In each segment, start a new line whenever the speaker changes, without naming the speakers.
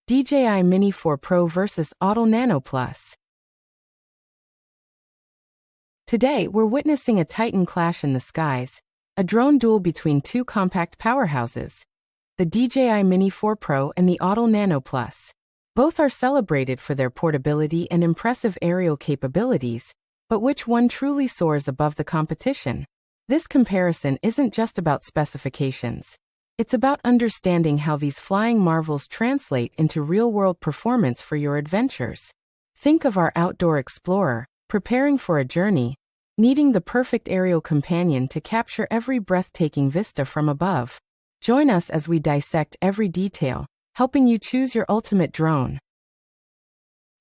DJI Mini 4 Pro vs Autel Nano Plus. Today, we're witnessing a titan clash in the skies, a drone duel between two compact powerhouses, the DJI Mini 4 Pro and the Autel Nano Plus. Both are celebrated for their portability and impressive aerial capabilities, but which one truly soars above the competition? This comparison isn't just about specifications. It's about understanding how these flying marvels translate into real-world performance for your adventures. Think of our outdoor explorer, preparing for a journey, needing the perfect aerial companion to capture every breathtaking vista from above. Join us as we dissect every detail, helping you choose your ultimate drone.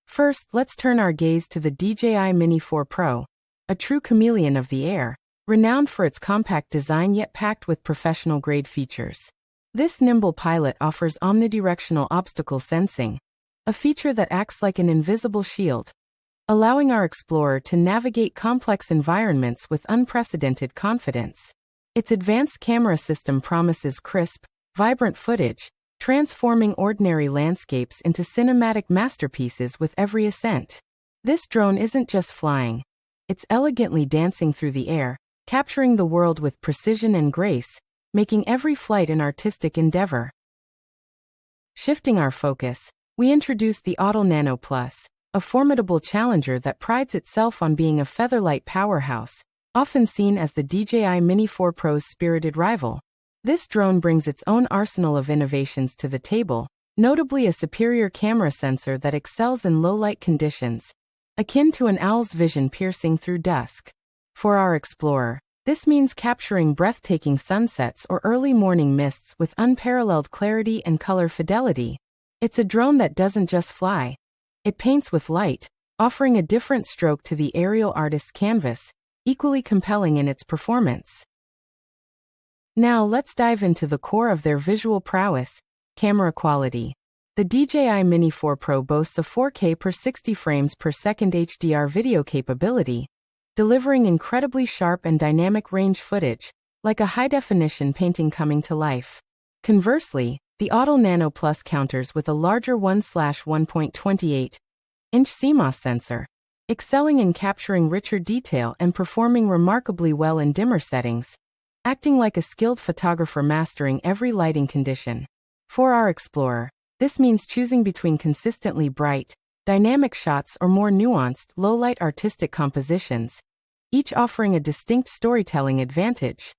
First, let's turn our gaze to the DJI Mini 4 Pro, a true chameleon of the air, renowned for its compact design yet packed with professional-grade features. This nimble pilot offers omnidirectional obstacle sensing, a feature that acts like an invisible shield, allowing our explorer to navigate complex environments with unprecedented confidence. Its advanced camera system promises crisp, vibrant footage, transforming ordinary landscapes into cinematic masterpieces with every ascent. This drone isn't just flying, it's elegantly dancing through the air, capturing the world with precision and grace, making every flight an artistic endeavor. Shifting our focus, we introduce the Autel Nano Plus, a formidable challenger that prides itself on being a featherlight powerhouse, often seen as the DJI Mini 4 Pro's spirited rival. This drone brings its own arsenal of innovations to the table, notably a superior camera sensor that excels in low-light conditions, akin to an owl's vision piercing through dusk. For our explorer, this means capturing breathtaking sunsets or early morning mists with unparalleled clarity and color fidelity. It's a drone that doesn't just fly. It paints with light, offering a different stroke to the aerial artist's canvas, equally compelling in its performance. Now let's dive into the core of their visual prowess, camera quality. The DJI Mini 4 Pro boasts a 4K per 60 frames per second HDR video capability, delivering incredibly sharp and dynamic range footage, like a high-definition painting coming to life. Conversely, the Autel Nano Plus counters with a larger 1/1.28-inch CMOS sensor, excelling in capturing richer detail and performing remarkably well in dimmer settings, acting like a skilled photographer mastering every lighting condition. For our explorer, this means choosing between consistently bright, dynamic shots or more nuanced, low-light artistic compositions, each offering a distinct storytelling advantage.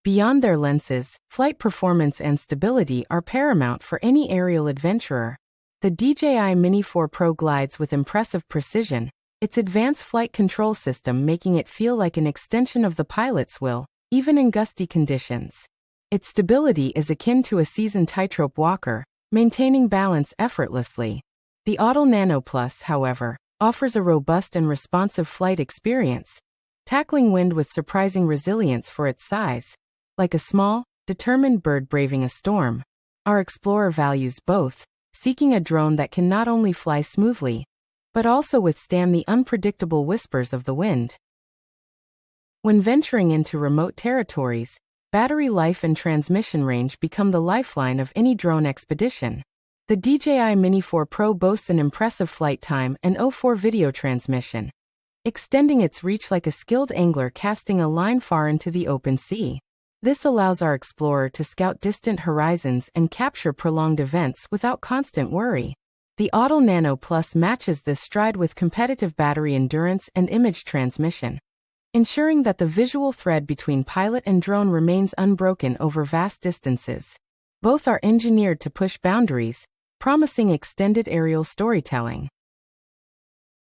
Beyond their lenses, flight performance and stability are paramount for any aerial adventurer. The DJI Mini 4 Pro glides with impressive precision, its advanced flight control system making it feel like an extension of the pilot's will, even in gusty conditions. Its stability is akin to a seasoned tightrope walker, maintaining balance effortlessly. The Autel Nano Plus, however, offers a robust and responsive flight experience, tackling wind with surprising resilience for its size. Like a small, determined bird braving a storm, our explorer values both, seeking a drone that can not only fly smoothly, but also withstand the unpredictable whispers of the wind. When venturing into remote territories, battery life and transmission range become the lifeline of any drone expedition. The DJI Mini 4 Pro boasts an impressive flight time and 04 video transmission, extending its reach like a skilled angler casting a line far into the open sea. This allows our explorer to scout distant horizons and capture prolonged events without constant worry. The Autel Nano Plus matches this stride with competitive battery endurance and image transmission, ensuring that the visual thread between pilot and drone remains unbroken over vast distances. Both are engineered to push boundaries, promising extended aerial storytelling.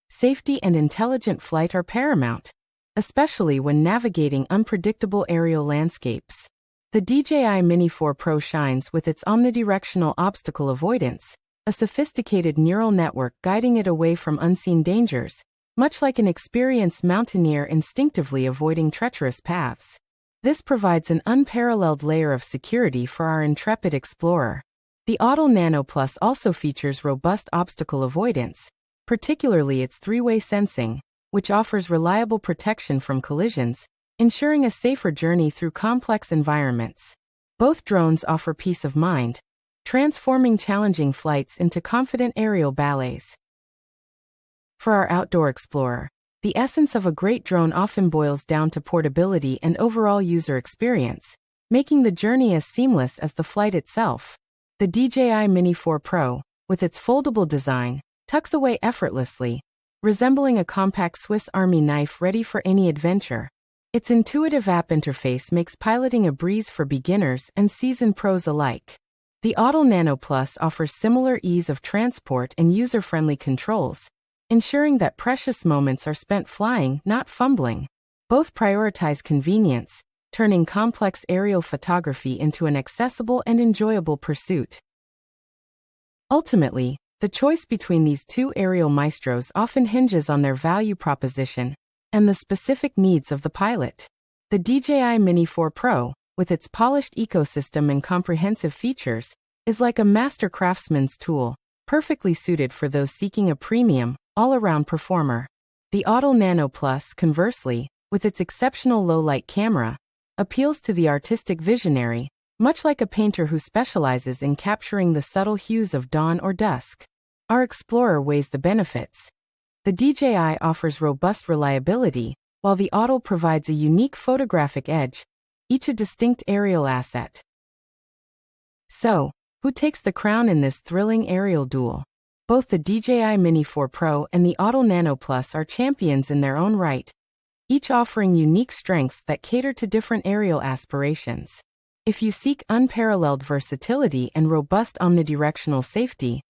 Safety and intelligent flight are paramount, especially when navigating unpredictable aerial landscapes. The DJI Mini 4 Pro shines with its omnidirectional obstacle avoidance, a sophisticated neural network guiding it away from unseen dangers, much like an experienced mountaineer instinctively avoiding treacherous paths. This provides an unparalleled layer of security for our intrepid explorer. The Autel Nano Plus also features robust obstacle avoidance, particularly its three-way sensing, which offers reliable protection from collisions, ensuring a safer journey through complex environments. Both drones offer peace of mind, transforming challenging flights into confident aerial ballets. For our outdoor explorer, the essence of a great drone often boils down to portability and overall user experience, making the journey as seamless as the flight itself. The DJI Mini 4 Pro, with its foldable design, tucks away effortlessly, resembling a compact Swiss Army knife ready for any adventure. Its intuitive app interface makes piloting a breeze for beginners and seasoned pros alike. The Autel Nano Plus offers similar ease of transport and user-friendly controls, ensuring that precious moments are spent flying, not fumbling. Both prioritize convenience, turning complex aerial photography into an accessible and enjoyable pursuit. Ultimately, the choice between these two aerial maestros often hinges on their value proposition and the specific needs of the pilot. The DJI Mini 4 Pro, with its polished ecosystem and comprehensive features, is like a master craftsman's tool, perfectly suited for those seeking a premium, all-around performer. The Autel Nano Plus, conversely, with its exceptional low-light camera, appeals to the artistic visionary, much like a painter who specializes in capturing the subtle hues of dawn or dusk. Our explorer weighs the benefits. The DJI offers robust reliability, while the Autel provides a unique photographic edge, each a distinct aerial asset. So, who takes the crown in this thrilling aerial duel? Both the DJI Mini 4 Pro and the Autel Nano Plus are champions in their own right, each offering unique strengths that cater to different aerial aspirations. If you seek unparalleled versatility and robust omnidirectional safety,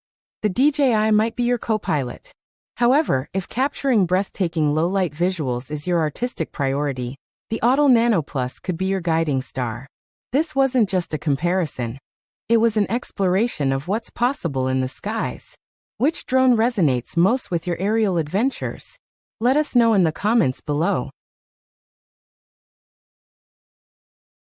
the DJI might be your co-pilot. However, if capturing breathtaking low-light visuals is your artistic priority, the Autel Nano Plus could be your guiding star. This wasn't just a comparison. It was an exploration of what's possible in the skies. Which drone resonates most with your aerial adventures? Let us know in the comments below.